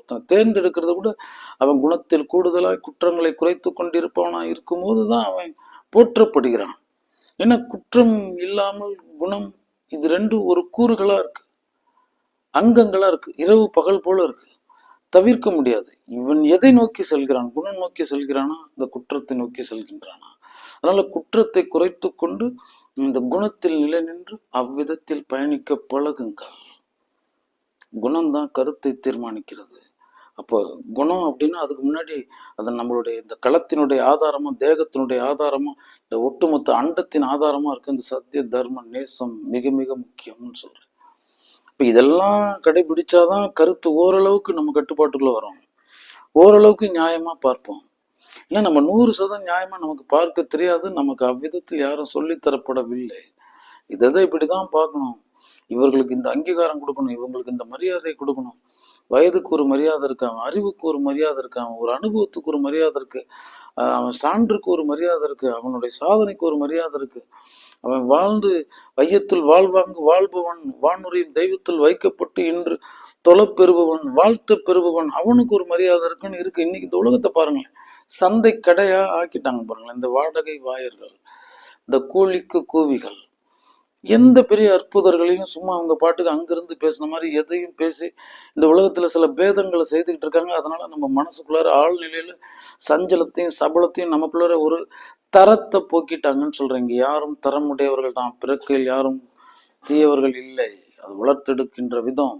ஒருத்தனை தேர்ந்தெடுக்கிறத விட அவன் குணத்தில் கூடுதலாய் குற்றங்களை குறைத்து கொண்டிருப்பவனா இருக்கும்போது தான் அவன் போற்றப்படுகிறான். ஏன்னா குற்றம் இல்லாமல் குணம், இது ரெண்டும் ஒரு கூறுகளா இருக்கு, அங்கங்களா இருக்கு, இரவு பகல் போல இருக்கு, தவிர்க்க முடியாது. இவன் எதை நோக்கி செல்கிறான்? குணம் நோக்கி செல்கிறானா, இந்த குற்றத்தை நோக்கி செல்கின்றானா? அதனால குற்றத்தை குறைத்து கொண்டு இந்த குணத்தில் நிலை நின்று அவ்விதத்தில் பயணிக்க பழகுங்கள். குணம்தான் கருத்தை தீர்மானிக்கிறது. அப்போ குணம் அப்படின்னா அதுக்கு முன்னாடி அது நம்மளுடைய இந்த களத்தினுடைய ஆதாரமும் தேகத்தினுடைய ஆதாரமும் இந்த ஒட்டுமொத்த அண்டத்தின் ஆதாரமா இருக்கு இந்த சத்திய தர்ம நேசம் மிக மிக முக்கியம்னு சொல்றேன். இப்ப இதெல்லாம் கடைபிடிச்சாதான் கருத்து ஓரளவுக்கு நம்ம கட்டுப்பாட்டுக்குள்ள வரும், ஓரளவுக்கு நியாயமா பார்ப்போம். இல்லை நம்ம 100% நியாயமா நமக்கு பார்க்க தெரியாது, நமக்கு அவ்விதத்தில் யாரும் சொல்லித்தரப்படவில்லை. இதை இப்படிதான் பார்க்கணும், இவர்களுக்கு இந்த அங்கீகாரம் கொடுக்கணும், இவங்களுக்கு இந்த மரியாதை கொடுக்கணும். வயதுக்கு ஒரு மரியாதை இருக்கான், அறிவுக்கு ஒரு மரியாதை இருக்கான், ஒரு அனுபவத்துக்கு ஒரு மரியாதை இருக்கு, அவன் சான்றுக்கு ஒரு மரியாதை இருக்கு, அவனுடைய சாதனைக்கு ஒரு மரியாதை இருக்கு, அவன் வாழ்ந்து வையத்தில் வாழ்வாங்கு வாழ்பவன், வானுரையும் தெய்வத்தில் வைக்கப்பட்டு இன்று தொலைப்பெறுபவன், வாழ்த்து பெறுபவன், அவனுக்கு ஒரு மரியாதை இருக்குன்னு இருக்கு. இன்னைக்கு இந்த உலகத்தை பாருங்களேன், சந்தை கடையா ஆக்கிட்டாங்க பாருங்களேன். இந்த வாடகை வாயர்கள், இந்த கூலிக்கு கூவிகள், எந்த பெரிய அற்புதர்களையும் சும்மா அவங்க பாட்டுக்கு அங்கிருந்து பேசின மாதிரி எதையும் பேசி இந்த உலகத்துல சில பேதங்களை செய்துக்கிட்டு இருக்காங்க. அதனால நம்ம மனசுக்குள்ளார ஆழ்நிலையில சஞ்சலத்தையும் சபலத்தையும் நமக்குள்ளார ஒரு தரத்தை போக்கிட்டாங்கன்னு சொல்றேன். யாரும் தரமுடையவர்கள் தான், பிறக்கையில் யாரும் தீயவர்கள் இல்லை, அது வளர்த்தெடுக்கின்ற விதம்